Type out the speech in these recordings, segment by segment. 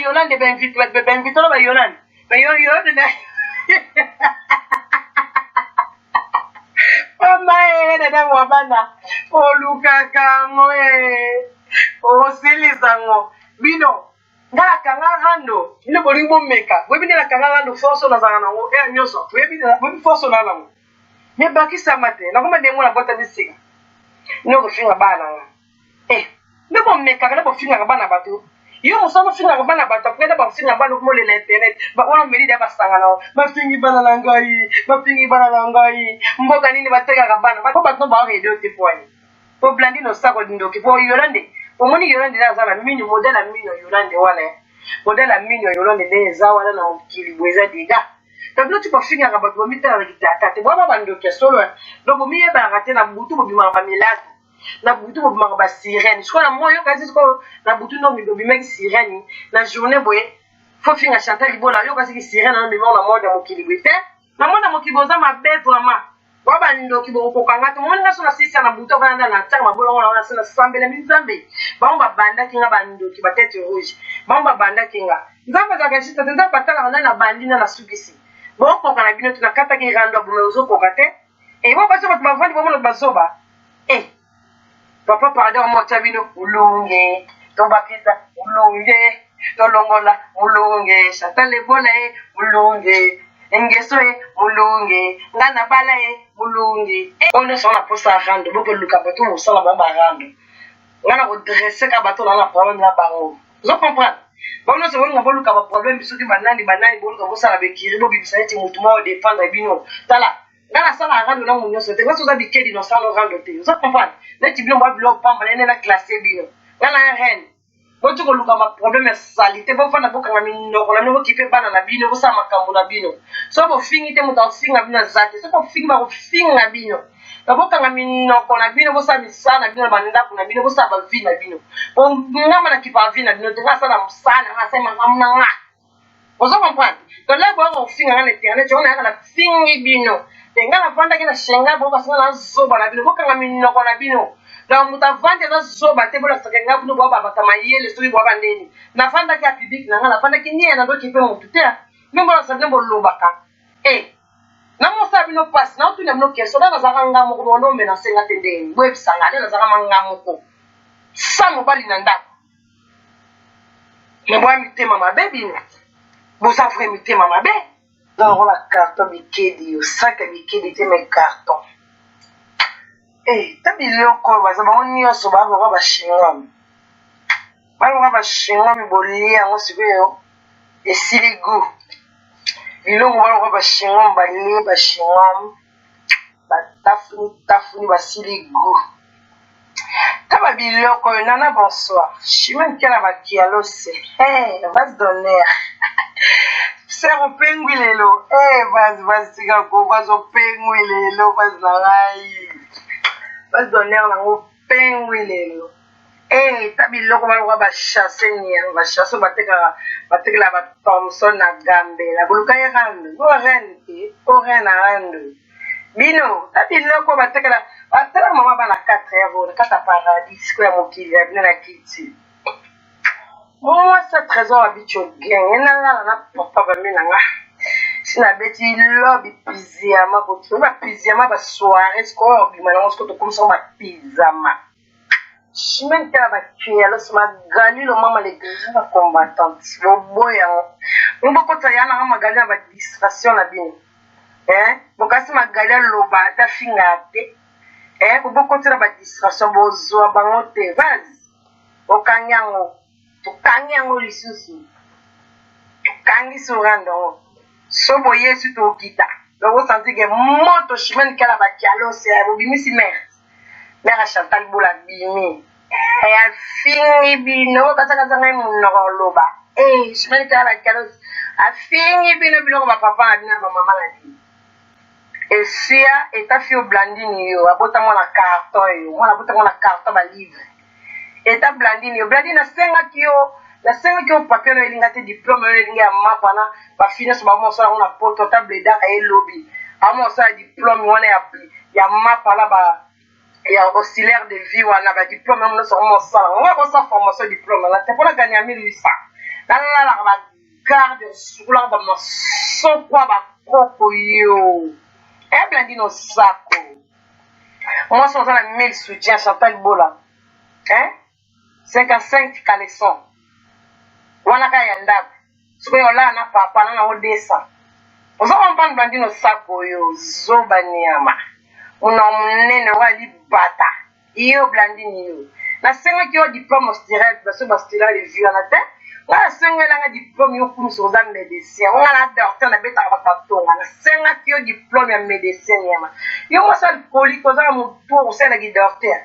Yolande ben vite ba Yolande. Ba Yolande na. Mama na mo bana. O luka kango o silizango. Bino. Ngala kanga hando. Ino bolingo meka. Webi na kanga hando foso na zana ngo nyoso. Webi foso na na. Me bakisa mate. Na kuma demo na bota bisiga. No go finga bana. Ne bo meka na bo finga bana batu. Yo muso mo finga bana batu. Pwede ba finga bana ko le internet. Ba wana meri da basanga na. Ba fingi bana langai. Mboga nini bateka bana. Ba ko batu ba re do tiponi. Po blandi no sako dindo ki po Yolande. Omoni Yolande na zala mini modèle a mini Yolande wana. Modèle a mini Yolande ne za wana na mkili bweza diga. Tabno tu pa finga ba ko mita na kitaka. Te baba bando ke solo. Donc mi e ba raté na butu bo bima ba milata. Na butu bo bima ba sirène. Je crois na moyo kasi ko na butu no mi bo bima sirène. Na journée boye faut finga Chantal Libola yo kasi ki sirène na bima na moda mokili bwete. Na moda mokili boza ma bête vraiment. Baba ndo kibo ko kanga to moni ngaso na sisi na buto kana na tsaka mabolo ngona na sambela minzambe bamba banda kinga bando ki batete rouge bamba banda kinga nzamba za kashita tenda patala na bandina na sugisi boko kana bino tuna kata ki rando bumezo ko kate bo baso bat mavandi bomo bazoba papa pardon mo tabino ulunge to bakita ulunge to longola ulunge Chantal Libola ulunge Engeso mulunge ngana bala mulunge ono sona posa rando boko luka bato mo sala ba rando ngana ko dresser ka bato na problème la bango zo comprendre bono se wonga bolu ka ba problème bisuki banani bolu ka bosala be kiri bo bibisa eti mutu mo défendre bino tala ngana sala rando na munyo so te baso za bikedi no sala rando te zo comprendre na tibilo ba bilo pamba na classer bino ngana reine Botu ko luka ma problème salite bo fana boka ngami no ko la no ki fe bana na bino bo sa makambo na bino so bo fingi te muta finga bina zate so bo finga bo finga bino ba boka ngami no ko na bino bo sa misana bino banda ko na bino bo sa ba vi na bino bo ngama na ki pa vi na bino te ngasa na musana ngasa ma ngamna nga ozo comprendre to la bo finga ngale te ngale chona ngala fingi bino te ngala fanda kina shenga bo ba sala zo bana bino boka ngami no ko na bino na mutavande na zoba te bola sakenga bunu baba batamayele suri baba ndeni na fanda ki public na ngala fanda ki niena ndo ki pe mutu te membo la sabne bollo baka na mo sabi no pass na tu ne no keso na zaka ngamo ko no mena senga tendeni web sanga na zaka mangamo ko samo bali na ndako ne bwa mitema mabebi ne bo sa frère mitema mabe dans la carton bikedi yo saka bikedi te me carton tabi loko baza boni yo so ba ba shinwa ba shinwa mi bolia ngo sibeyo esiligu bilongo ba shinwa ba shinwa ba tafuni ba siligu taba biloko nana bonsoir chimen kala ba kialose vas donner Sero penguilelo vas tiga ko vas o penguilelo vas narai vas donner nango penguilelo tabi loko ba chasser ni ba chasser bateka ba Thomson na gambe la buluka ya rando no rente o rena rando bino tabi loko bateka batela mama bana 4 euros kata paradis ko ya mokili ya bina na kiti moi c'est trésor habituel gain na papa ba minanga sina beti lobby pizama ko ba pizama ba soirée ko bi mana ko to comme ça ba pizama chimen ta ba kielo sma gali lo mama le gris ba combattante lo boya ngo ko tsaya na magali ba distraction na bien bo kasi magali lo ba ta fingate ko ko tsira ba distraction bo zo ba ngote vaz o kanyango to kanyango lisusu kangi surando sobo yesu to kita lo senti que moto chimen kala ba kialo se bo bimisi mère Chantal Libola bimi a fini bino kasa ngai munno loba chimen kala kialo a fini bino ba papa bina ba mama la di sia eta fio blandini yo abota mona carton yo mona abota mona carton ba livre eta blandini yo blandini na senga kio papier no elinga te diplôme no elinga mapa na ba finesse ba mo sa ona poto table da e lobby amo sa diplôme wana ya mapa la ba ya auxiliaire de vie wana ba diplôme mo so mo sa on va ko sa formation diplôme la te pour la gagner 1800 nalalaka bagarde sukulaka bamasokwa bakoko yo Blandine Osako moi je suis en 1000 soutien Chantal Bola 55 caleçon wana kaya ndaku sokoyo la na papa na odesa ozo comprendre Blandine Osako yo zoba nyama una munene wali bata iyo Blandine yo na senga ki o diplôme direct parce que bastila les vieux na te na senga la diplôme yo comme sur dans médecin on a la docteur na beta ba tonga na senga ki o diplôme ya médecin nyama yo mo sal poli ko za mo to o sala gi docteur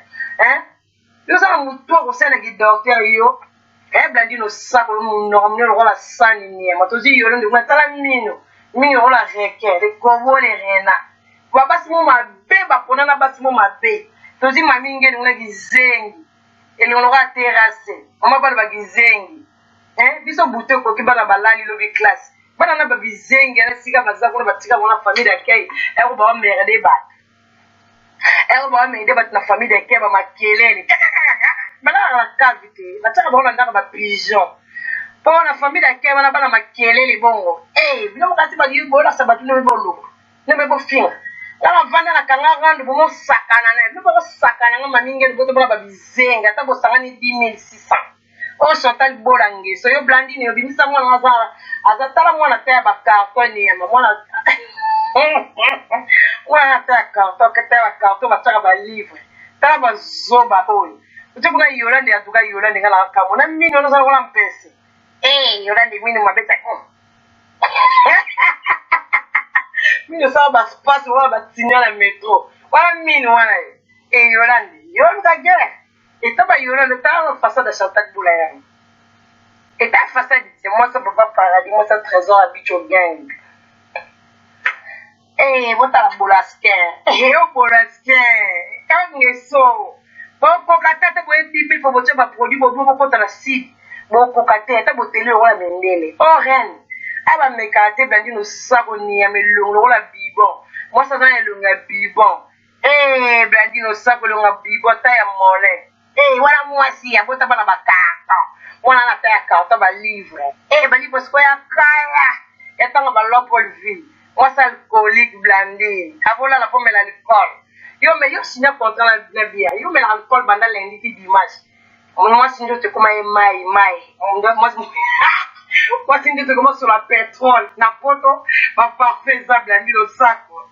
yo za mo to o sala gi docteur yo Blandine Osako mo normé le la sani nyama to zi yo ndo matala mino la reke le gobo le rena wa basi mo mabe ba pona na basi mo mabe to zi mami ngeni ngona gizengi ele ngona terrasse mama ba ba gizengi biso buto ko kibana balali lobi classe bana na ba gizengi ala sika bazako na batika mona famille d'accueil ko ba merde ba ko ba merde ba na famille d'accueil ba makelele bana la cavité bataka ba na ba pigeon pour la famille d'accueil bana bana makelele bongo bino kasi ba yubo la sabatu ne bolo ne me bo fin la vanda na kanga randu bo sakana na bo sakana nga maninge bo to ba bizenga ta bo sangani 10600 o Chantal Bolange so yo Blandine yo bimisa mwana azala azatala mwana te ba carton ni ma mwana mwana ta carton ke ta carton ba tsaka ba livre ta ba zoba oyo uti kuna Yolande atuka Yolande ngala kamo na mino no sala mpese Yolande mino mabeta mino sala ba space wala ba tinya la metro wala mino wala Yolande yonda gere etaba Yolande ta façade de Chantal Boulaye eta façade c'est moi ça papa paradis moi ça trésor habituel gang bota la bolaskin yo bolaskin kangeso boko katata bo tipe fo boche ba produit bo ko ta la site boko katata bo tele wala mendele ren aba mekate Blandine Osako ni ya melongo la bibon moi ça dans le bibon Blandine Osako le bibon ta ya mole wala moi si ya bota bana bakata wala na ta ya karta ba livre ba livre sko ya kaya ya tanga ba lopol vie moi ça alcoolique Blandine abola la pomme l'alcool yo mais yo signé contrat na bien yo mais l'alcool banda lundi dimanche moi signé te comme mai moi signé te comme sur la pétrole na poto ba parfait ça Blandine Osako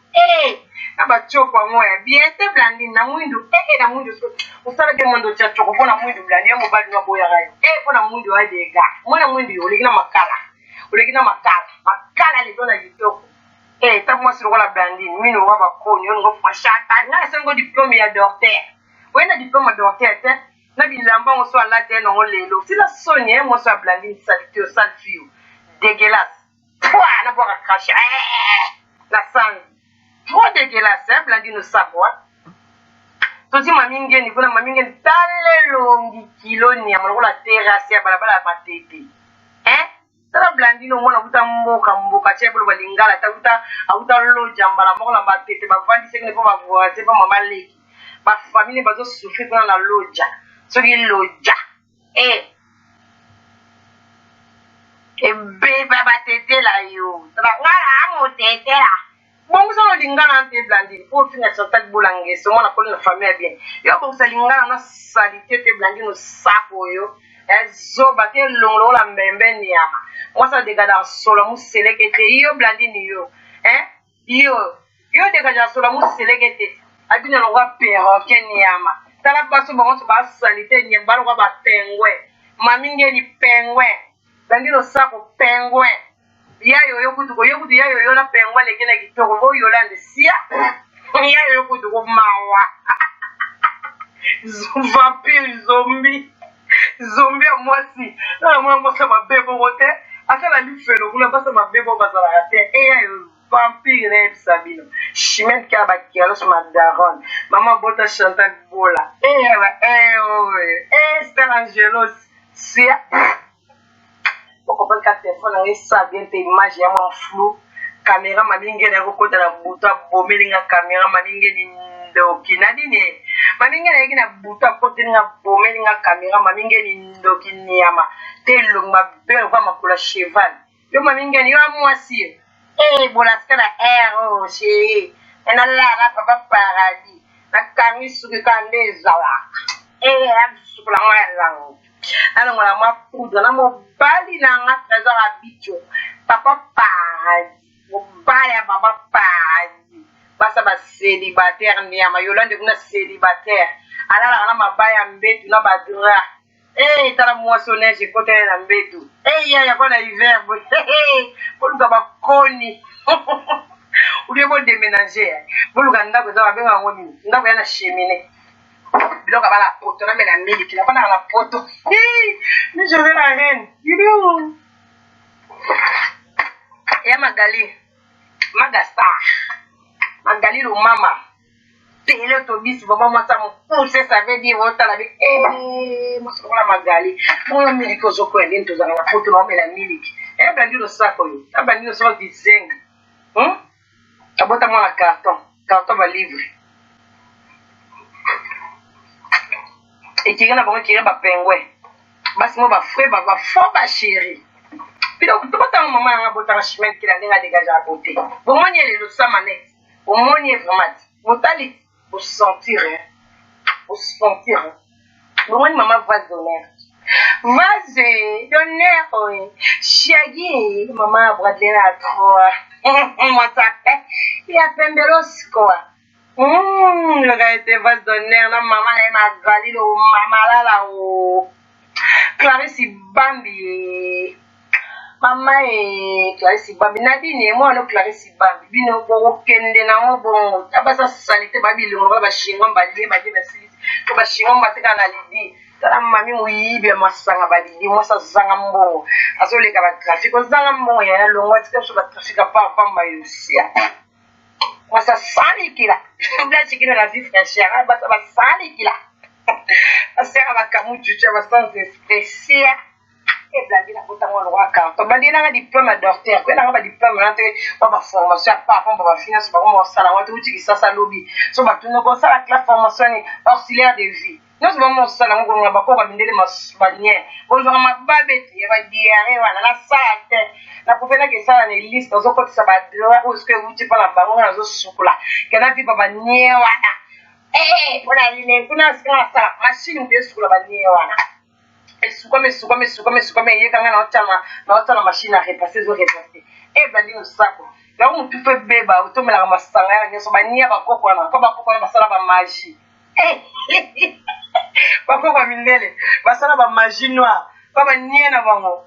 aba choko moya bien te Blandine na mwindu na mwindu usala ke mondo cha choko pona mwindu Blandine mo badi no boya rayo pona mwindu wa dega mwana mwindu yo legina makala le dona litoko ta moi sur la Blandine mino wa ba ko nyo ngo fashata na sengo diplôme ya docteur wena diplôme ya docteur te na bilamba on so la te no lelo si la sonye moi so Blandine salite salfio dégueulasse na boka crash la sang trop dégueulasse Blandine Osako tozi maminge ni kuna maminge talelo kilo ni amalo la terrasse ya balabala matete tala Blandine mwana buta mboka chebolo balingala ta buta lo jambala moko la matete ba vandi sengene po ba voisin pa mama leki ba famille bazo souffrir dans la loja soki loja beba batete la yo tala ngala amo tete la bon ça on lingala ante Blandine pour finir Chantal Bolange so mwana kole na famille bien yo bon ça lingala na salité te Blandine Osako yo zoba te longolo la mbembe nyama moi ça dégage solo mu selekete yo Blandine yo yo dégage solo mu selekete abina lo wa perroquet nyama tala baso bon so ba salité nyamba lo ba pengwe maminge ni pengwe Blandine Osako pengwe yayo yokutu yayo na pengwe lekena kitoko vo Yolande sia yayo yokutu ko mawa vampire zombie moi si moi moi ça m'a bebo wote asa la lifelo kula basa m'a bebo bazala ate vampire Sabino chimène ka ba kialo sur ma daronne maman bota Chantal Bola Stella Angelos sia boko ban ka téléphone ngi sa bien te image ya mon flou caméra malinge na ko ta la buta bomelinga caméra malinge ni ndo kinadine Maminga na yiki na buta kote nga bomeli nga kamera maminga ni ndoki niama telo mabelo kwa makula cheval yo maminga ni yo mwasi bola skala ero chérie ena la papa paradis na kangi suki kande zawa amsukula ngala alors la ma poudre na mo bali na nga trésor habituel papa paradis mo bali papa paradis basa ba célibataire ni ama yolande kuna célibataire ala la mabaya mbetu na badura tala moissonner je côté na mbetu ya kona hiver bo luka bakoni ulie bo déménager bo luka ndako za benga ngoni ndako yana cheminée biloka bala poto na mena miliki na bana la poto mais je vais la reine ya magasta Magali lo mama. Tele to bisi baba masa mo pousse ça veut dire vota la mo so la Magali. Mo miliki zo ko ende to zanga foto no me la miliki. Bandi lo sako yo. Bandi lo so dizenga. Abota mo la carton ba livre. Et qui na ba qui ba pengwe. Basi mo ba frère ba fo ba chérie. Puis donc to bata maman nga bota chemin qui la nga dégager à côté. Bon mo nyele lo samane. Au moins, il est vraiment. Vous allez vous sentir. Vous sentir. Au moins, maman va donner. Vas-y, donner, oui. Chiagi, maman, bradlé à trois. Moi, ça fait. Il a fait de l'os, quoi. Le gars était vas donner. La maman, elle m'a galé, maman, là, oh. Clarisse Bambi. Mama Clarisse Bambi Nadine moi no Clarisse Bambi bino bo kende na ngo abasa salite babili ngo ba shingo mbali ba sisi ko ba shingo mateka na lidi tala mami muyibe masanga balidi mo sa zanga mbo asole ka ba trafic zanga mbo ya longo tika so ba trafic pa pamba yusia mo sa sali kila bla chikina na vif na shara ba sali kila asera ba kamuchu cha ba sans spécial blandi na bota mo wa carton bandi na diplôme docteur ko na ba diplôme na te ba formation pa ba finance ba mo sala wa tu ki sasa lobby so ba tu no ko sala classe formation ni auxiliaire de vie no so ba mo sala ngo ngaba ko ba mindele masbanye bo zo ma ba beti ya ba diare wana la sate na ko fena ke sala ni liste zo ko tsa ba droit o ce que vous ti pa la bango na zo sukula kana vi ba nyewa pona ni kuna sala machine de sukula ba nyewa Sukome ye kanga na otama machine à repasser zo repasser blandi no sako la on tu fait beba otomela masanga ya nyeso bania bakoko na basala ba magie bakoko mindele basala ba magie noire ba nie na bango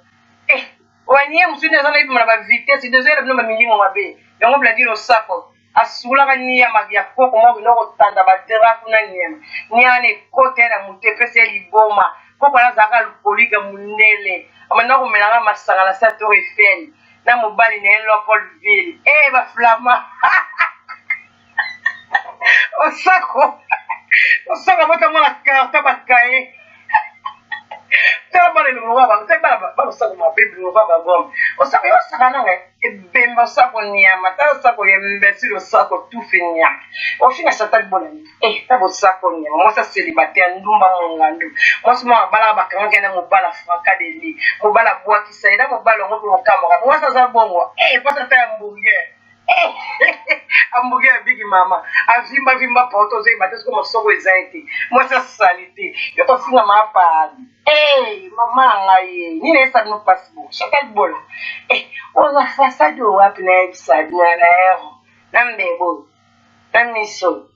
wanie musune zona ibi na ba vitesse 2 heures no milingo mabe yango blandi no sako asula ka nia magia koko mo bino kotanda ba dera kuna nyema niane kote na mutepese liboma Pourquoi la zaka lupoliga munele amana ko melanga masanga la sa Tour Eiffel na mobali ne Leopoldville ba flama osako bota mo la carte bakaye tala bale no baba ba osako ma bibi no baba gom osako yo saka na bemba sako niama tala sako yembesi lo sako tout finia o fina sata bonani tabo sako niama mo sa célibataire ndumba mongandu mo sima bala bakanga kena mo bala fraka de li mo bala boaki saida mo bala ngo mo kamera mo sa za bongo pata ta hamburger hamburger big mama avimba poto zai bates ko mo soko ezaiti mo sa salite yo to singa mapa mama ngai ni ne sa no passeport chaque bol on va faire ça de wapi na episode na ero nambebo namiso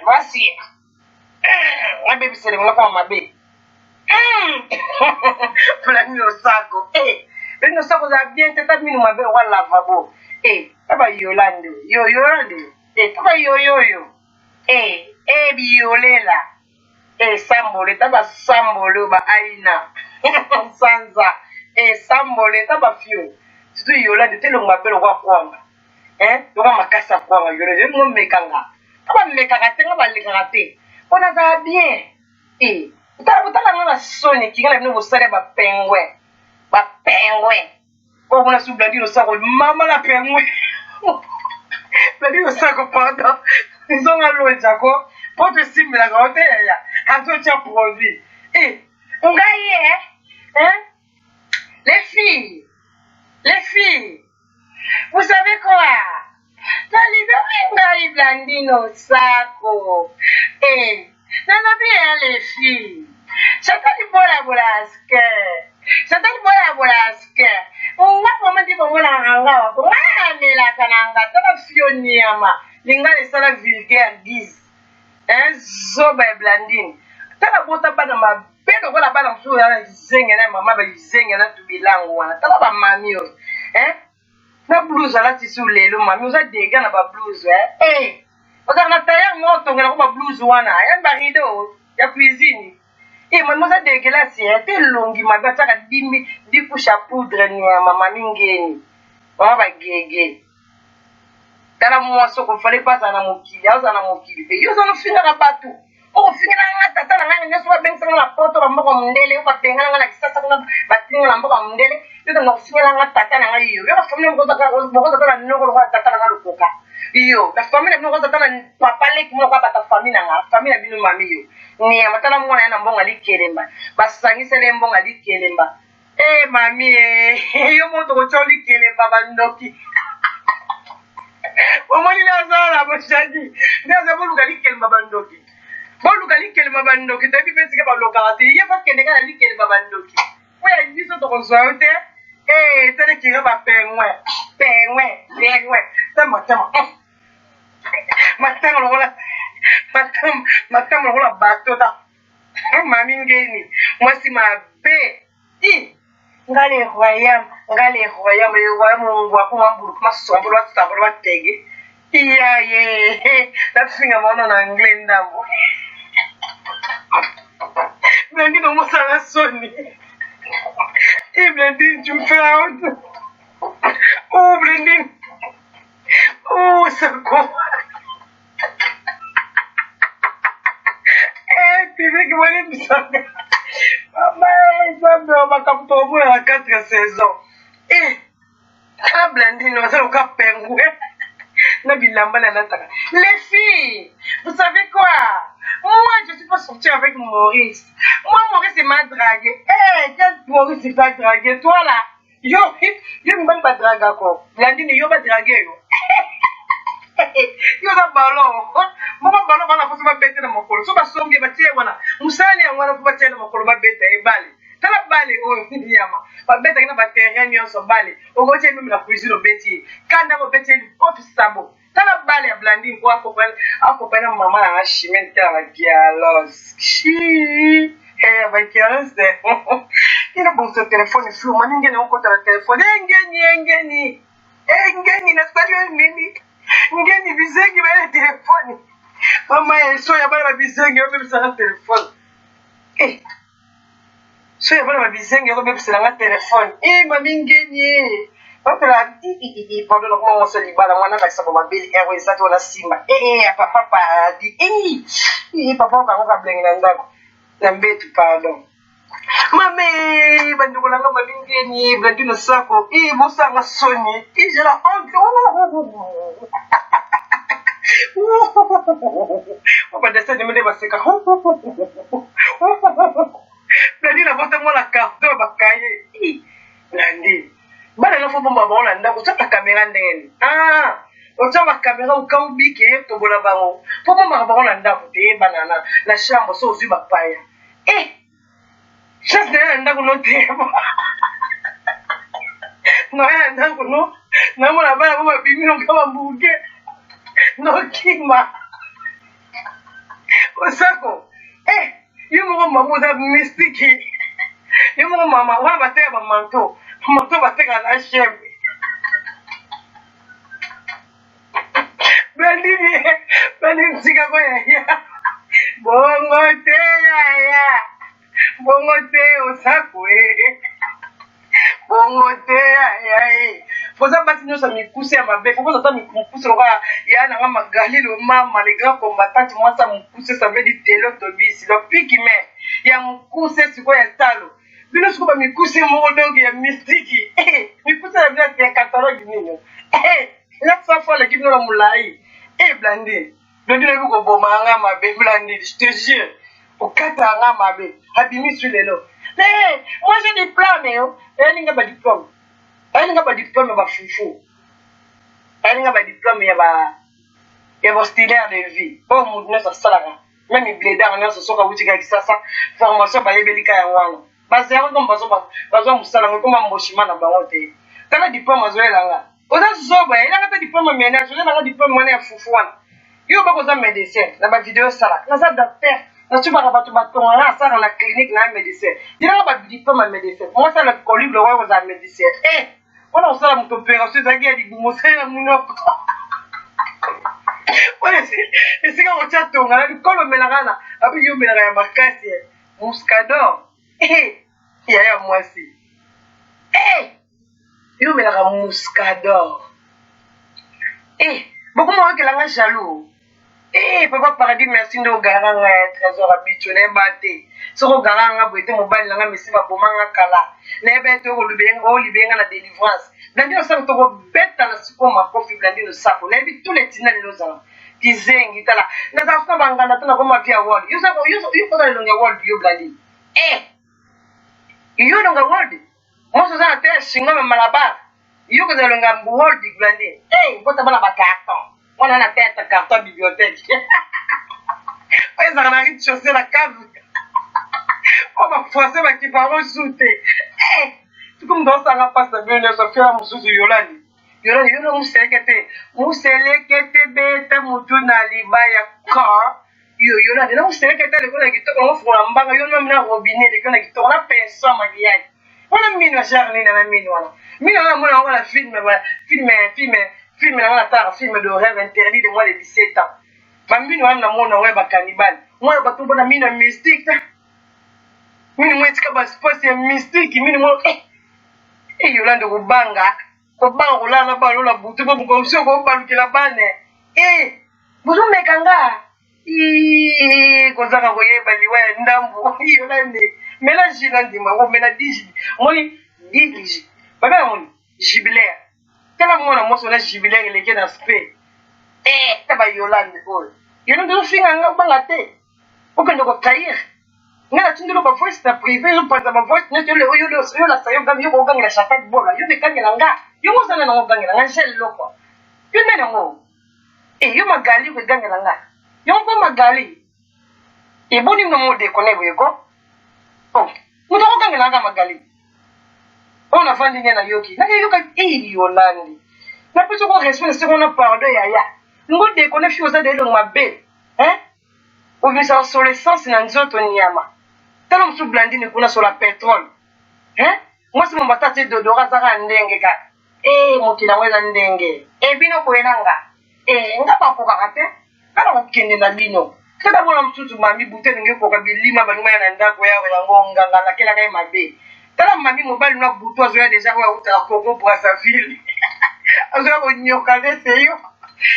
voici la baby c'est le kwa mabe plan yo sako no sako za bien tata minu mabe wala lavabo taba Yolande taba yo biolela sambole taba sambole ba aina sanza sambole taba fio tu Yolande te lo mabelo kwa kwanga lo makasa kwanga Yolande no mekanga taba mekanga tenga ba lekanga te ona za bien taba na soni kingala bino bosale ba pengwe ko kuna su blandi no sako mama la pengwe blandi no sako pardon nzonga lo jako po te simbela ka ote ya ato cha produit ngai les filles vous savez quoi talidori ngai Blandino Sako nana bien les filles chatali bola ske nga poma ndi bongola nga ko ngamela kananga tala fioniama linga lesala vulgaire guise zoba Blandine tala bota bana mabedo kola bana msuya na zenga na mama ba zenga na tubilango wana tala ba mami o na blouse ala tisi lelo mami uza dega na ba blouse oza na tailleur mo tongela ko ba blouse wana ya ba rideau ya cuisine mami uza dega la si te longi mabe ataka di couche à poudre ni mama mingeni mama ba gege tala mwaso ko fale pasa na mokili aza na mokili pe yo zo no finga ka batu o finga na tata na ngani nyeso ba bensa na poto ba mboko mundele ba tenga na kisasa kuna batinga na mboko mundele yo na finga na tata na ngayo yo ba famile ngo za na noko kwa tata na ngalukoka iyo la famille ngo za tata na papa leki mo kwa bata famille nga famille binu mami yo ni amatala mwana na mbonga likelemba basangise le mbonga likelemba mami yo moto ko choli kelemba bandoki omoni na sala boshadi ndaza boluka likelemba bandoki tabi pesi ka baloka te ye fa kende kana likelemba bandoki oya biso to konso te tele kira ba pengwe tama matama lokola bato ta mami ngeni mwasi mabe ngale royam ngwa kuma mbulu kuma sombolo tsabolo batege ye la finga mono na anglais ndambo Blandine no musala soni Blandine tu me fais la honte Blandine ça quoi tu veux que moi les bisanga maman makaputo mo ya 4 saisons Blandine no ça ka pengu na bilamba na nataka les filles vous savez quoi moi je suis pas sortie avec Maurice Maurice m'a dragué quel Maurice il t'a dragué toi là yo me pas draguer quoi Blandine yo pas draguer yo na ballon ballon bana foto ba bete na makolo so ba songe ba tie wana musani ya wana ba tie na makolo ba bete bale tala bale o yama ba bete na ba terrain yo so bale o go tie mimi na cuisine o beti kanda mo beti o sabo tala bale ya Blandine ko akopel na mama na chimene tala gialos ba gialos de ina bon so telefone flou maninge ne ko tala telefone engeni na stadio nini ngeni bizengi ba telefone mama eso ya bana bizengi yo bebisa na telefone so ya bana bizengi yo bebisa na telefone mami ngeni papa pardon ko mo so libala mwana ka sabo mabili exact wala simba papa di papa ka ko blengi na ndako na mbetu pardon mame banduko nanga balingeni Blandine Sako mosanga soni je la honte papa desa de me baseka Blandine bota mo la carte bakaye Blandine bana na fobo mama ona ndako tsaka kamera ndenge otaba kamera ukambike to bola bango fobo mama ona ndako te banana na chambre so ozi bapaya chance de ndako no te no ya ndako no na mo na bana bo bimi no kama mbuge no kima Osako yumo mama za mistiki yumo mama wa bateka ba manto bateka na chef Blandine sika ko ya bongo te Osako bongo te Posa basi nyosa mikuse ya mabe, posa ta mikuse loka ya na nga magali lo mama les grands combattants moi ça mukuse ça veut dire telo tobisi lo piki me ya mukuse siko ya stalo bino siko ba mikuse mo donc ya mystiki mikuse ya bila ya catalogue nini la sa fois la kibino la mulai Blandine Blandine a vu qu'on bomanga ma bé, Blandine, je te jure. Au katanga ma bé, abimi sur les lots. Mais moi j'ai des diplômes, hein. Elle n'a pas de diplôme. Elle n'a pas de diplôme, elle va foufou. Elle n'a pas de diplôme, elle va stylaire de vie. Oh mon Dieu, ça ça là. Même les blédards, on se sont caoutis avec ça, formation, bah, yébelika ya wana. Bah, c'est un comme bazo musala, comme un moshima na bangote. T'as le diplôme à jouer là. Oza zoba, il a un diplôme à ménage, il a un diplôme à foufou. Yo ba koza médecin, na ba vidéo sala. Na ça docteur, na tu ba ba baton na ça dans la clinique na médecin. Il a ba diplôme à médecin. Moi ça le colib le wa koza médecin. Eh, on a ça mon opération ça qui a dit mo ça na munoko. Ouais, c'est quand on tient ton là, quand le melagana, après yo melaga makasi, muscador. Eh, ya moi si. Eh, yo melaga muscador. Eh, beaucoup moins que la jaloux. Eh, papa paradis merci ndo garanga trésor habitué na bate. Soko garanga boite mobile nga mesi ba bomanga kala. Na bete ko libenga na délivrance. Blandine ça to ko beta na siko ma kofi Blandine sako. Na bi tous les tinali no za. Kizengi tala. Na za fa banga na tona ko ma via world. You ko na longa world yo Blandine. Eh. You longa world. Mo so za te shinga me malaba. You ko za longa world Blandine. Eh, bota bana ba carton. On a la tête à carton bibliothèque. Ouais, ça a de chausser la cave. On va forcer ma qui parle sauter. Eh, tout comme dans ça, on a pas ça bien, ça fait un moussou de Yolani. Yolani, moussele bête, moutouna libaya car. Yolani, non, moussele kete, le gars qui te on fout en bas, yon même la robinet, le gars qui te on a personne maquillage. On a mis la charnie dans la mine, voilà. Mine, on a la film de rêve interdit de moins de 17 ans. Bambino amna mona weba cannibal. Moi ba tumbo na mino mystique. Mini mwe tika ba sports ya mystique, mini mwe Yolande kubanga. Kubanga kulana ba lola butu ba mkomsho ko balukila bane. Buzu mekanga. Kozaka koyeba liwa ya ndambo. Yolande. Mela jina ndima, wo mela digi. Moni digi. Baba moni jubilaire. Kala mwana moso na jubilaire leke na spe. Taba Yolande boy. Yolande do finga nga banga te. Okende ko trahir. Nga tindelo ba voice ta privé yo pa ba voice ne tele yo la sayo gam yo ganga la chata bola. Yo de kanga nga. Yo mo sana na ganga nga shell loko. Yo mena ngo. Yo magali ko ganga nga. Yo ko magali. Boni no mo de konego yego. Oh. Mo to ganga nga magali. On a fandi na yoki. Na yoka Yolande. Na peso ko respect se on a pardon ya. Ngo de kone fi oza de lo mabe. Ou bien ça sur l'essence na nzoto nyama. Tala msu Blandine kuna sur la pétrole. Moi c'est mon batati de dora zaka ndenge ka. Mokila weza ndenge. Bino ko enanga. Nga pa ko kakate. Kala ko kende na bino. Kada bona msutu mami bute nge ko ka bilima balima ya ndako ya ngonga ngala kila kai mabe. Tala mami mobile na butu azo ya déjà wa uta Congo pour sa ville. Azo ko nyoka vese yo.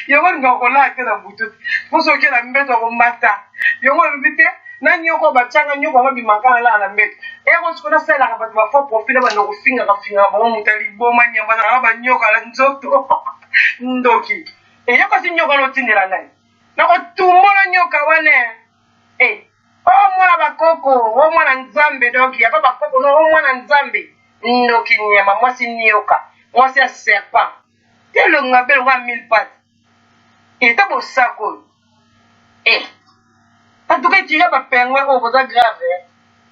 Yongo ngokola te na butu. Poso ke na mbeto ko mata. Yongo mbite na nyoko bachanga nyoko ngo bimakana la na mbeto. Ko sikona sala ka batwa fo profile ba no kufinga ba mutali boma nyamba na ba nyoka la nzoto. Ndoki. Yoko si nyoka no tindela nai. Na ko tumola nyoka wane. O mwana bakoko, o mwana nzambe doki. Ya baba koko no o mwana nzambe. Ndoki nyama mwasi nyoka. Mwasi ya serpent. Telo ngabel wa 1000 pattes. Tabo sako. En tout cas, tu vas pingouin au bout grave.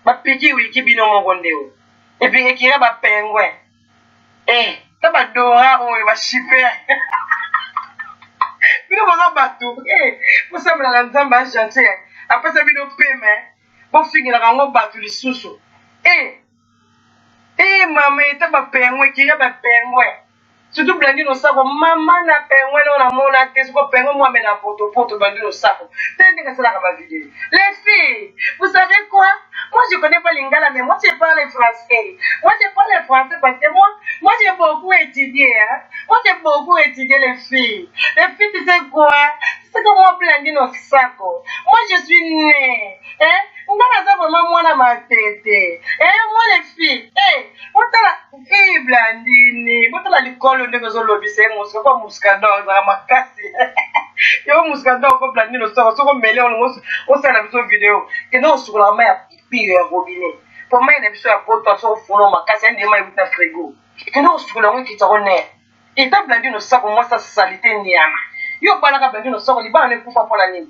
Ma piqué wiki bino mon gondéo. Et puis, tu vas pingouin. Taba dora ou va chipper. Bino mon bateau. Vous savez, la nzamba chantier. Après ça, bino paiement. Pour finir la rango bateau les sous. Maman, taba pingouin, qui va pingouin. Surtout Blandine Osako, maman na pengwe na mona tesi ko pengwe moi mais na photo Blandine Osako. Tenez que c'est là ma vidéo. Les filles, vous savez quoi? Moi je connais pas lingala mais moi je parle français. Moi je parle français parce que moi j'ai beaucoup étudié Moi j'ai beaucoup étudié les filles. Les filles tu sais quoi? C'est que moi Blandine Osako. Moi je suis née. On va ça vraiment moi na ma tête. Moi les filles. Blandine. Moi la l'école de Zolo Biseng, on se voit muscador, on va Yo muskanda ko blandi no soko soko mele on sa na biso video que non sur la mer pire robinet pour moi na biso ya poto so funo makasi ndi mai buta frigo que non sur la ngi tsone et ta blandi no soko moi sa salité nyama yo bala ka blandi no soko li bala ne kufa pona nini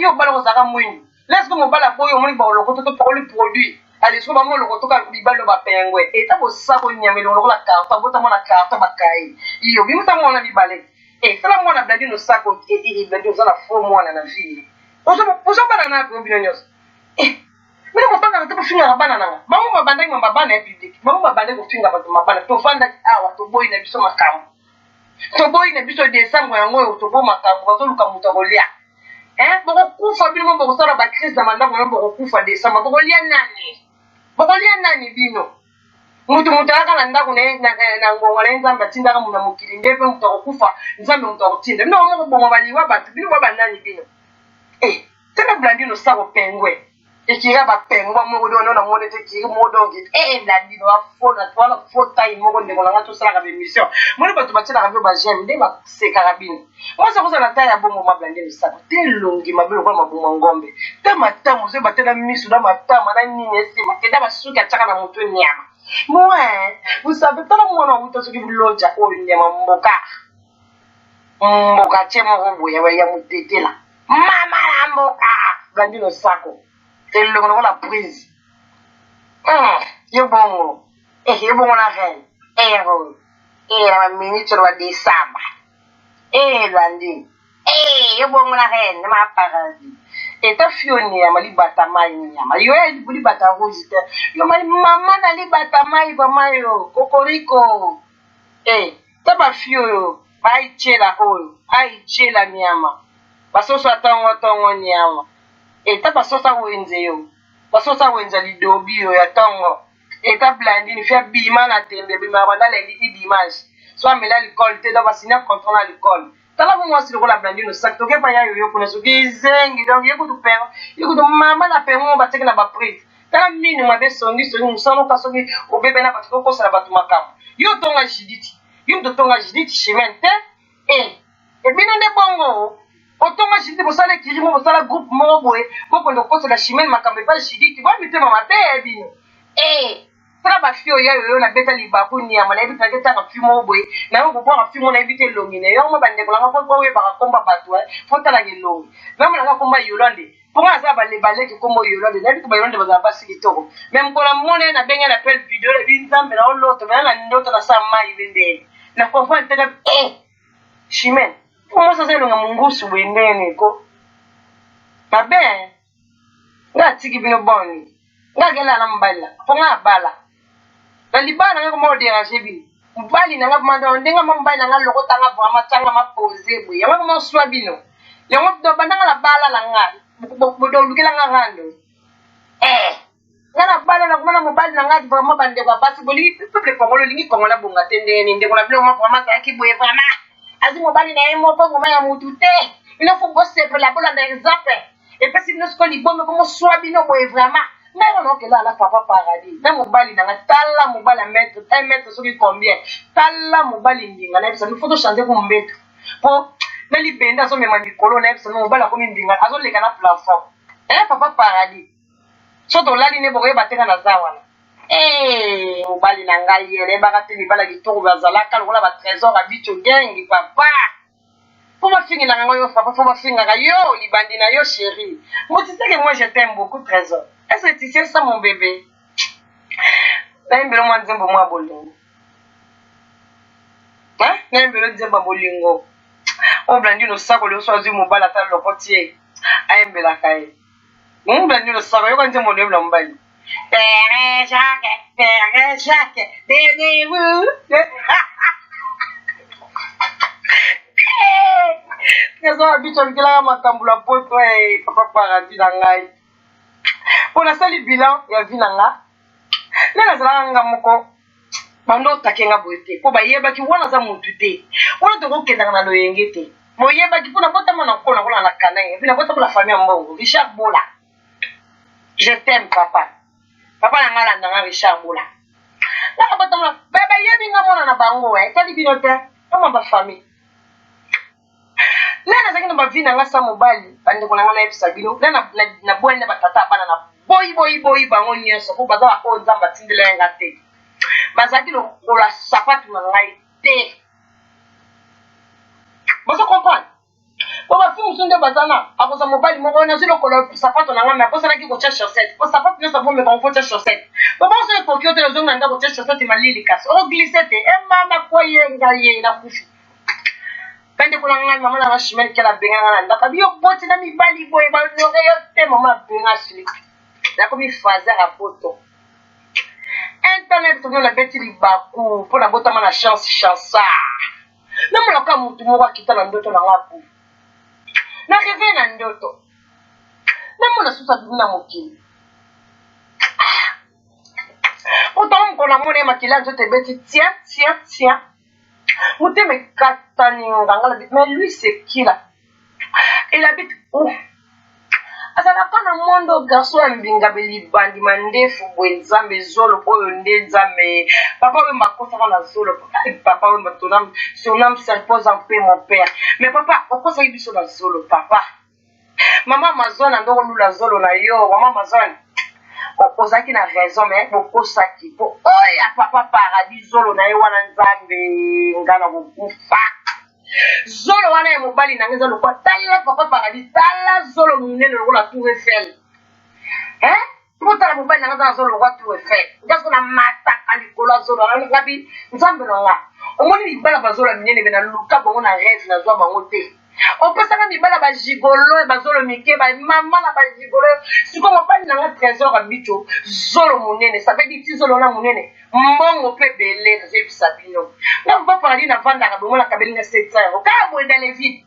yo bala ko saka mwini laisse que mon bala boyo moni ba lo ko to pour le produit allez so ba mo lo ko to ka li bala ba pengwe et ta bo sako nyama lo la carte bota mo na carte bakai iyo bimuta mo na li balé. Et ça, moi, on a blindé nos sacs et blindé aux la faux moi, on a vie. On se pas dans la communauté. Mais on pas dans le film à banana. Maman m'a bandé ma banane public. Maman m'a bandé au film à ma banane. To fanda awa to boy na biso makam. To boy na biso décembre yango to bo makam bazo luka mutakolia. Boko kufa bino boko sala ba crise na manda boko kufa décembre boko lia nani. Boko lia nani bino. Mutu aka na ndako na ngonga le nzambe atinda ka muna mokili ndepe mutu akufa nzambe mutu akutinda bino mo bongo baliwa batu bino ba nani bino tena blandi no sako pengwe ekira ba pengwa mo do na mo nete kiri mo do ngi blandi no afona twala fota imoko ndeko na ngato sala ka émission mo le batu batela ka ba j'aime nde ba se karabine mo sa koza na taya bongo ma blandi no sako telongi mabelo kwa mabunga ngombe ta matamu ze batela misu na matamu na nini ese makeda basuki ataka na mutu nyama. Moi, vous savez, tout le monde a vu ce que vous l'avez au Nyama Moka. Moka, tiens, mon robot, il y a un tété là. Maman la Moka, Gandhi le sako. Et le monde la prise. Yo bon, yo bon la reine. La ministre de décembre. Gandhi. Yo bon la reine, ma paradis. Et ta fioni amali batamai nyama yo ya buli batarojite yo mali mama na li batamai vama yo kokoriko ta ba fio yo ai chela nyama basoso atango nyama ta basosa wenze yo basosa wenza lidobi yo ya tango ta blandi ni fia bima na tembe bima banda le li dimanche so amela l'école te da basina contrôle l'école. Tala mo mwasi lokola blandi no sac toke pa ya yo kuna so gizengi donc yeko to père yeko to mama na pe mo bateke na ba prise tala mini mwa be songi musano ka soki obebe na batiko ko sala batu makam yo tonga jiditi chimente bino nde bongo otonga jiditi bosala kirimo bosala groupe mo boye boko ndo ko sala chimente makambe pa jiditi ba mitema mabe bino tala ba fio ya yo na beta libaku ni ya mana ebita keta ka fimo boy na ngo bo ka fimo na ebite longi ne yo mo bande ko la ngo ko we ba komba batu fo tala ke longi na mo nga komba yolande po nga za ba le balé ke kombo yolande na bito ba yolande ba za ba sikitoko même ko la mone na benga na pel video le binzambe na oloto na ndoto na sa mai bende na ko fa teka chimen po mo sa zelo nga mungusu bendene ko ba ben nga tiki bino boni nga gela na mbala po nga bala na libana nga mo déranger bino mbali na nga manda ndenga mbali na nga lokota nga vraiment tanga ma poser boye nga mo swa bino yango do bandanga la bala la nga bodo lukela nga ngando nga na bala na kuma na mobali na nga vraiment bande ba basi boli peuple congolais lingi kongola bonga tendeni ndeko na bilo mo vraiment ka ki boye vraiment azi mobali na yemo ko ngoma ya mutu te il faut bosser pour la bola dans exemple et puis si nous ko libombe ko mo swa bino boye vraiment. Mais on que là, papa paradis. Dans mon bali, dans la tala, mon bali à mettre, un mètre, ce qui combien. Tala, mon bali, ça nous faut changer pour mettre. Pour, dans les bendas, on met ma colonne, ça nous bali à combien d'inga, à zone les canards plafond. Papa paradis. Surtout là, il n'est pas battu dans la zawana. Mon bali n'a il est baraté, il va la guitare, il va la cale, on a un trésor, à bicho gang, papa. Faut ma fille, il a un papa, faut ma fille, yo, il bandina, yo, chérie. Moi, tu sais que moi, je t'aime beaucoup, trésor. Est-ce que tu sais ça, mon bébé? N'a un moi dire pour moi bolingo. N'a un dire pour bolingo. On blandi le sac, on choisit mon bal à table le potier. Un bel caille. On blandi le sac, on dit mon dieu l'emballé. Père Jacques, donnez-vous. Trésor habituel que là, ma tamboula poto et papa paradis dans l'ail. Pour la salle bilan, il y a vinanga. Là, la moko. Bando takenga boete. Pour ba yeba ki wana za mutu te. Wana to ko kenda na lo yengete. Mo yeba ki pona bota mana ko na kanai. Vina bota pour la famille mbongo. Richard Bola. Je t'aime papa. Papa na ngala ndanga Richard Bola. Là bota mana baba yebi nga mona na bango tali binote. Kama ba famille. Là nazaki na bavi na nga sa mobali bandeko na nga na yebisa bino là na bwende batata bana na boyi bango nyonso po baza baoyo nzambe atindela ye nga te bazalaki lokola sapatu na ngai te bozo comprendre po bafi mosu nde baza na akoza mobali moko nazwi lokola sapato na ngai me akosalaki kotia chaussette po sapato nyonso avomeka mofo tia chaussette po baoso ekoki yo te nazongi na ndako tia chaussette malili kasi oglise te emama koyenga ye na kufu pende kuna ngai mama na bashimeli kela benga nga na ndako abi yo boti na mibali boye balore yo te mama benga sili nakomi fazer ya poto internet tono na beti libaku mpo na botama na chansa namolaka mutu moko akita na ndoto na nga pu na reve na ndoto namona susu abimi na mokili otala mokolo namona ye makili ya nzoto ebeti tia motema ekatani ngangala mais lui c'est qui là il habite où azalaka na mondo garçon ya mbinga belibandi mandefu boye nzambe zolo oyo nde nzambe papa oyo makosaka na zolo papa oyo matonam sonam serpose en paix mon père mais papa okosaki biso na zolo papa mama mazona ndoko lula zolo na yo mama mazona ozalaki na raison mais bokosaki po oya papa paradis zolo na ye wana nzambe nga na kokufa zolo wana ya mobali na ngai eza lokwa tala papa paradis tala zolo monene lokola tour Eiffel mpo tala mobali na ngai eza na zolo lokwa tour Eiffel ngaso na mataka likolo ya zolo ngabi nzambe na nga omoni libala bazolo ya minene be na luka bango na rêve nazwa bango te opesaka mibala bajigolo bazolo mike bamama na bajigolo sikoyo mobali na nga trésor ya bicho zolo monene sapedi ti zolo na monene mbongo mpe ebele nazoyebisa bino nga papa paradis navandaka bomonaka belinga 700 euro kaka boye dans les vides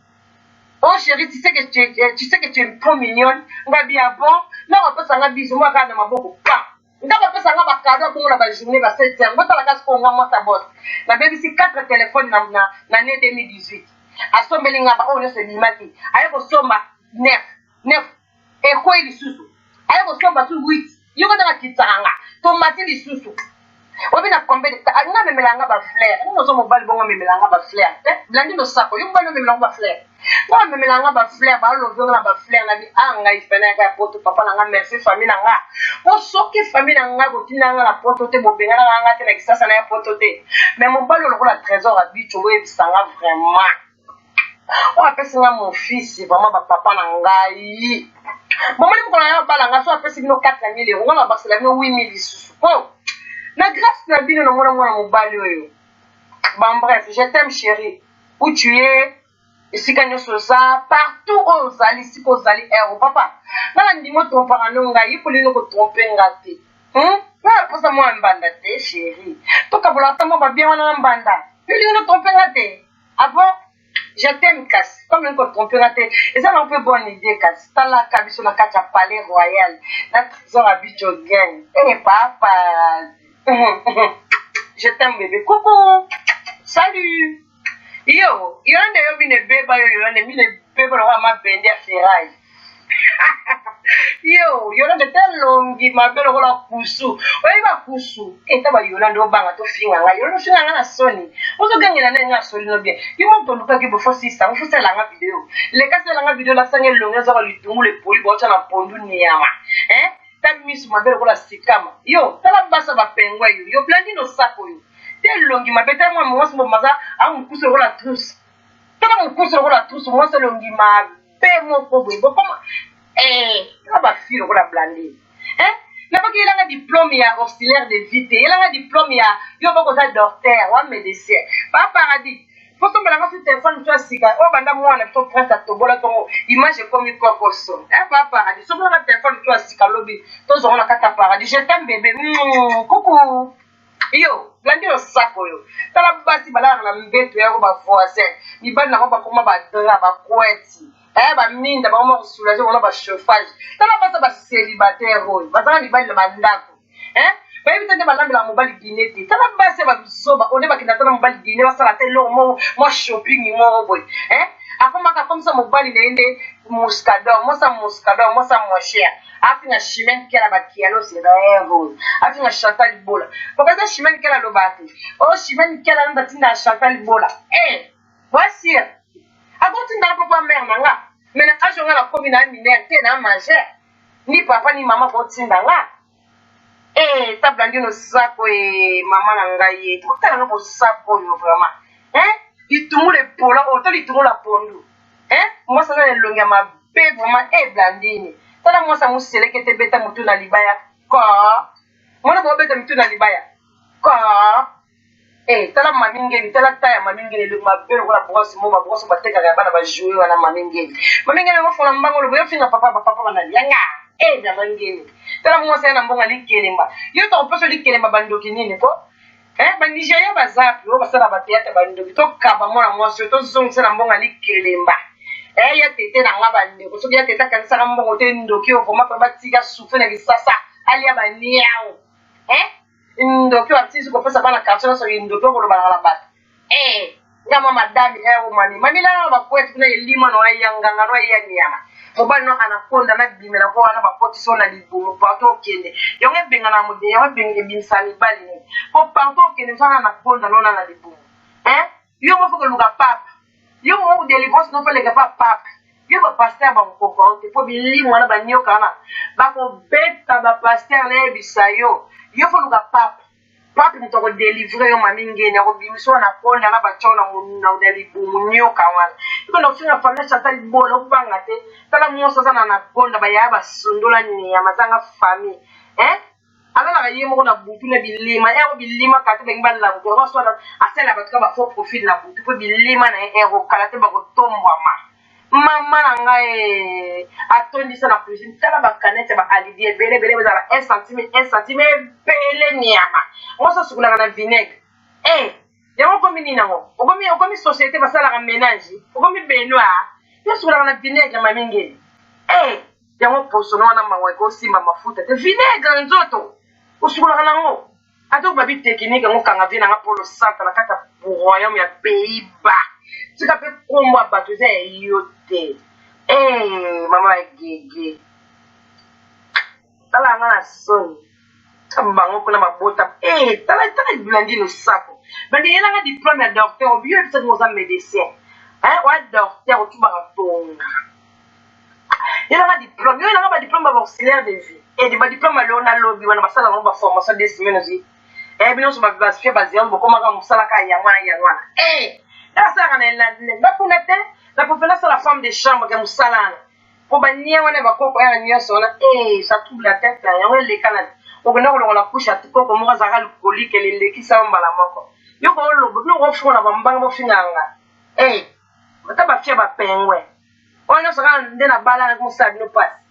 oh chérie tu sais que tu es trop mignonne nga bien bon nga bapesanga biso mwa kaka na maboko pa nga bapesanga bakado bongo na bajournée ba 700 botalaka sikoyo nga mwasa bos nabebisi 4 telefone na année 2018 asombeli nga ba oyo nyonso ebimaki aye kosomba 9 ekoyi lisusu aye kosomba tu 8 yo kota bakitaka nga tomati lisusu obi na kombele nga memelanga bafleur nga ozo mobali bongo memelanga bafleur te blandi nosako yo mobali memelanga bafleur nga memelanga bafleur balolovenga na bafleur na bi ngai fene yaka ya poto papa na nga merci famille na nga po soki famille na nga kotinda nga na poto te bobenga na nga te na kisasa na ya poto te mais mobali olokola trésor ya bicho boyebisanga vraiment oyo apesi nga mon fils vraiment bapapa na ngai bomoni mokolo ya bala nga so apesi bino 4000 euro nga na basela bino 8000 lisusu po na grâce na bino namona mwana mobali oyo bref je t'aime chérie où tu es esika nyonso oza partout oyo ozali esika ozali ero papa nga na ndimi otrompaka no ngai yipolino kotrompe nga te nga posa mwa mbanda te chérie tokabola ata mwa babien wana na mbanda yolingi notrompe nga te avant je t'aime kasi comme nini kotrompe nga te eza na mpe bonne idée kasi talaka biso na kati ya palais royal na trésor ya bicho gang papa je t'aime bébé coucou salut yolande yo mine beba yo yolande mine beba lokola mabende ya ferraille yolande te longi mabe lokola kusu oyebi kusu eta bayolande obanga tofinga ngai yolande ofinga ngai na soni ozogangela nde ngai asoli no bien yo moto olukaki bofosisa ofosalanga video lekaselanga video lasanga elongi ezaka litungulu epoli baotya na pondu niama ta miso mabe lokola sikama yo tala basa bapengwa yo blandi nosako yo te longi mabe te mwa mwasi momaza amokusu lokola trousse tala mokusu lokola trousse mwasi longi mabe moko boye bokoma tala bafi lokola blandi nabaki elanga diplôme ya auxiliaire de vie te elanga diplôme ya yo bokoza docteur wa médecin pa paradis fosombelanga su telefone to asika oyo banda mwana to prince atobola tongo image ekomi kokoso pa paradis sobolanga telefone to asika lobi tozongo na kati ya paradis je t'aime bébé kuku yo landi osako oyo tala basi balaka na mbeto yako bavoisin mibali nango bakoma badra bakweti baminda bakoma kosoulage bona bachauffage tala basa bacélibataire oyo bazala mibali na bandako bayebi te nde balambela mobali dine te tala basi babisoba onde bakenda tala mobali dine basala te longo mwa shopping moko boye akomaka komisa mobali na ye nde muscador mosa mocher afinga chimene kela bakialo serero afinga Chantal Libola pokaza chimene kela lobate chimene kela nda tinda Chantal Libola voici aboti ndala papa mère nanga mais na kaso nga na komi na minère te na manger ni papa ni mama boti ndanga ta Blandine sako mama na ngai totala no sako yo vraiment itumu le pola o to itumu la pondu moi ça na longi ya mabe vraiment Blandine tala moi ça museleke te beta mutu na libaya ko mona bo beta mutu na libaya ko tala mamingeli tala taya mamingeli le mabe ko la brosse mo ba brosse ba teka ya bana ba jouer wana mamingeli ngo fona mbango lo bo finga papa bana yanga na mangeli tala moi ça na mbonga likelemba yo to poso likelemba bandoki nini ko ba Nigeria bazapi o basala ba théâtre bandoki to kaba mona moi to zongisa na mbonga likelemba ya tete na nga bande ko soki ya tete kanisa ka mbongo te ndoki o koma pa batika souffle na kisasa ali ya baniao ndoki wa tisi ko pesa bana kartona so ndoki ko lo bana la bat ngama madami o mani la ba ko etina elima no ayanga ngano ya nyama mobali no anakonda na bimela ko wana ba poti so na libumu pato kende yonge benga na mude yo benga binsani bali ni ko pato kende so na konda no na libumu yo mo foko luka papa yo mo délivrance no fele ka papa yo ba pasteur ba ko te po bili mwana ba nyoka na ba ko beta ba pasteur na bisayo yo fo luka papa mto ko délivrer yo mamingi na ko bimiso na konda na ba chona mo na libumu nyoka wana ko no finga famille satali bola ko banga te tala mo sasa na konda ba ya ba sundola ni ya mazanga famille ala la yemo na butu na bilima ko bilima ka te benga la ko so na asela ba ka ba fo profit na butu ko bilima na ko kala te ba ko tombwa mama na ngai atondi sana cuisine tala ba kanete ba alidie bele za 1 cm bele niama on se sukula na vinaigre yamo komi ninango okomi société basala ka ménage okomi benoa yo sukula na vinaigre mamingeli yamo posono na mawa ko sima mafuta te vinaigre nzoto usukula na ngo ato babi technique ngo kanga vina nga polo santa na kata royaume ya Pays-Bas tika pe komwa bato za yote mama gege tala nga na soni tambango kuna mabota tala Blandine sako bandi yela nga diplôme ya docteur obiyo bisa ngoza médecin wa docteur tu ba tonga yela nga diplôme yo nga ba diplôme ba auxiliaire de vie de ba diplôme lo na lobby wana basala ngo ba formation des semaines bino so ba classifier basé on bokoma ka musala ka yangwana là ça on est là la punete la population c'est la femme de chambre que musala pour bania wana ba koko ya nyoso na ça trouble la tête là ya le canal on ko la couche à koko mo za ka colique le ki sa mbala moko yo ko lo no go fona ba mbanga bo finganga bata ba fia ba pengwe on so ka ndena bala na musala no pass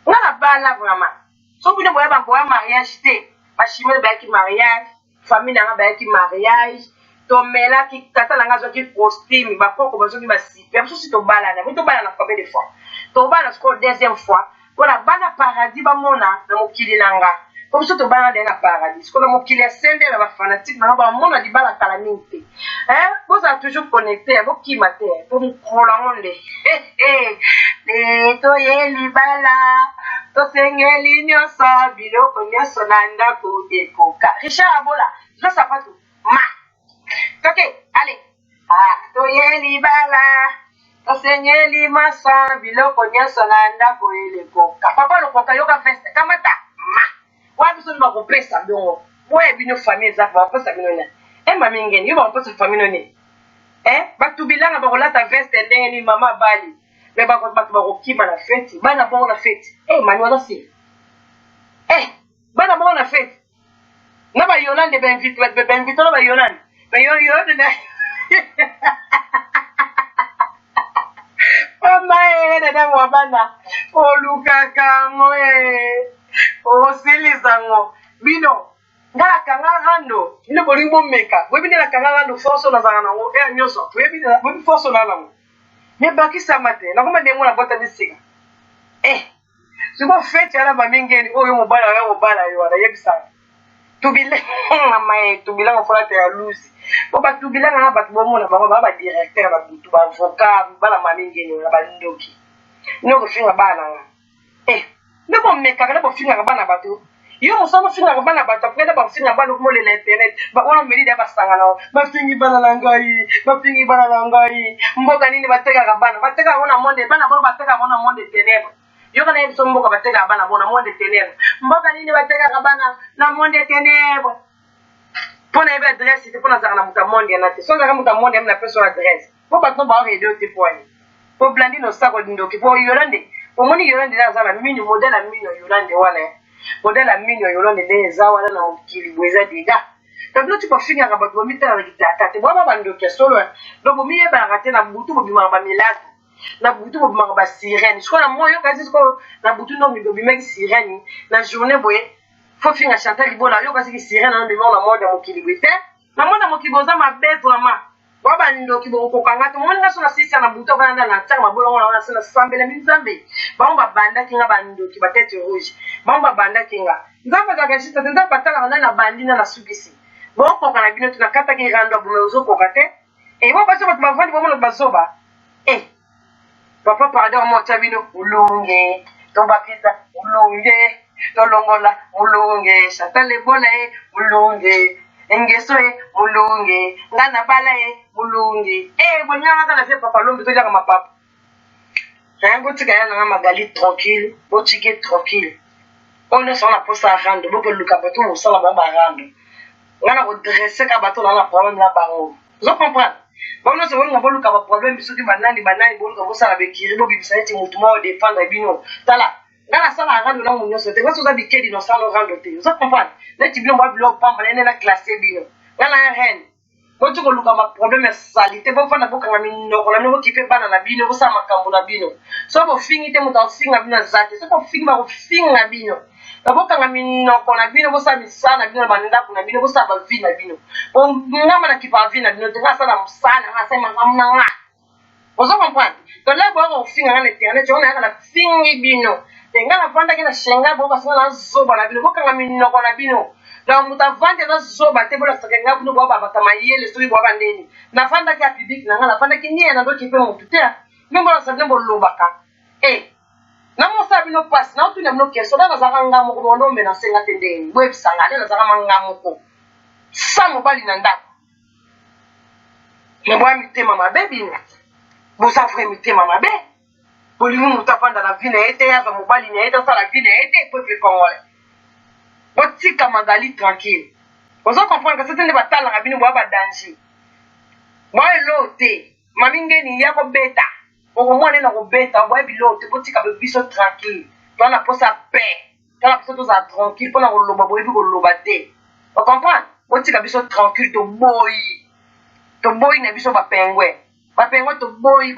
ngala bala vraiment so bu ne boya ba boya mariage te ba chimel ba ki mariage famille na ba ki mariage tomela ki tata langa zo ki costume ba koko ba zo ki ba sipe so si to bala na combien de fois to bala score deuxième fois voilà bana paradis ba mona na mokili nanga comme so to bala na paradis ko na mokili sende na ba fanatique na ba mona di bala kala minti vous êtes toujours connecté vous qui matin pour nous prolonger le to yeli bala to sengeli nyoso biloko nyoso na ndako ekoka Richard Abola je sais pas tout ok, allez. To yeli bala, to senyeli masa, biloko nyoso na ndako eleko. Papa lo koka yoka feste, kamata. Wa biso ba ko pesa dongo. Boye bino famille za ba pesa bino na. Mami ngeni, yo ba pesa famille ni. Ba tubilanga ba ko lata veste ndenge ni mama bali. Me ba ko kima na fete, bana bon na fete. Mani wala si. Bana bon na fete. Na ba Yolande ben vite na ba Yolande. Mais yo de na mama na mwabana oluka kango silizango bino ngala kangando ino bolingo meka we bino la kangando force na zanga ngo nyoso we bino force na lango me bakisa mate na koma dengo na bota bisiga siko fete ala mamingeni oyo mobala yo ala yebisa tubile mama tubila ngo fala te ya lusi ko ba tubila nga ba bomo na ba directeur ba butu ba avocat ba la mamingeni na ba ndoki no ko finga bana ne bo meka na bo finga bana bato yo musama finga bana bata kwenda ba finga bana ko le internet ba wana meri da basanga na ba fingi bana langai mboka nini bateka bana bateka wana monde bana bona bateka wana monde ténèbre yo kana yeso mboka bateka bana bona monde ténèbre mboka nini bateka bana na monde ténèbre pona ebe adresse te pona zaka na muta monde na te so zaka muta monde na personne adresse po batno ba redo te poani po blandi no sako ndoki po yolande omoni yolande na zala mini modèle mini yolande wana modèle mini yolande ne zawa na mukili bweza diga tablo tu pa finga ka bato mitala kitata te baba bandoki solo donc miye ba raté na butu bo bima ba milatu na butu bo bima ba sirène je na moyo kasi ko na butu no mi do bima sirène na journée boye faut finga chanter libola yo kasi sirène na bima na mode mukili bwete na mode mukili boza mabe vraiment baba ndoki bo ko kanga to moni ngaso na sisi na butu kana na tsaka mabolo na sana sambele minzambe ba banda kinga bandoki ba tête rouge ba banda kinga ngamba za kasi tenda patala na bandina na sugisi bon ko kana bino tunakata ki rando bumezo ko kate e bo baso bat mavandi bo mo basoba papa pardon mo tabino ulunge to bakiza ulunge to longola ulunge satale bola ulunge engesoe ulunge ngana bala ulunge bonyana kana se papa lombi to jaka mapapa ngo tika yana na magali tranquille bo tike tranquille on est sur la poste à rando bo luka bato mo sala ba rando ngana ko dresser ka bato na problème la bango zo comprendre bon no se wonga bolu ka problème biso di banani bolu ka bosala be kiri bo bibisa eti mutu mo défendre bino tala ngana sala rando na munyo so te ko za bikedi no sala rando te zo comprendre na ti bilo mo bilo pamba na classé bino ngana reine bo tu ko luka ma problème salité bo fana bo kanga minno ko la no ki fe bana na bino bo sa makambo na bino so bo fingi te muta finga bino zate so ko fingi ba ko finga bino abokanga minoko na bino bosa misana bino banenda kuna bino bosa ba vie na bino ngama na kipa vie na bino te ngasa na musana ngasa mangamna nga ozo comprendre to la bo finga na internet on na fingi bino te ngana fanda kina shenga bo kasi na zoba na bino bokanga minoko na bino na muta vande na zoba te bola saka ngabu no baba batama yele so bo bandeni na fanda ka public na ngana fanda kinyena na do kipe mutu te membo na sabne bo lobaka na mo sabi no pass na utu na keso na zaka ngamo ko ndo mena senga tendeni bwe bisanga na zaka mangamo ko samo bali na ndako ne bwa mitema mabebi ni bo sa frère mitema mabe boli mu mutafanda na vine ete ya mo bali ne ete sala vine ete peuple congolais botika magali tranquille ozo comprendre que c'était ne batala ngabini bwa ba danger moi lote mamingeni yako beta au moins na ko beta boy bilote botika be biso tranquille dans la posa paix dans la posa toza tranquille pona ko loba boy bi ko loba te o comprendre botika biso tranquille to boy na biso ba pengwe to boy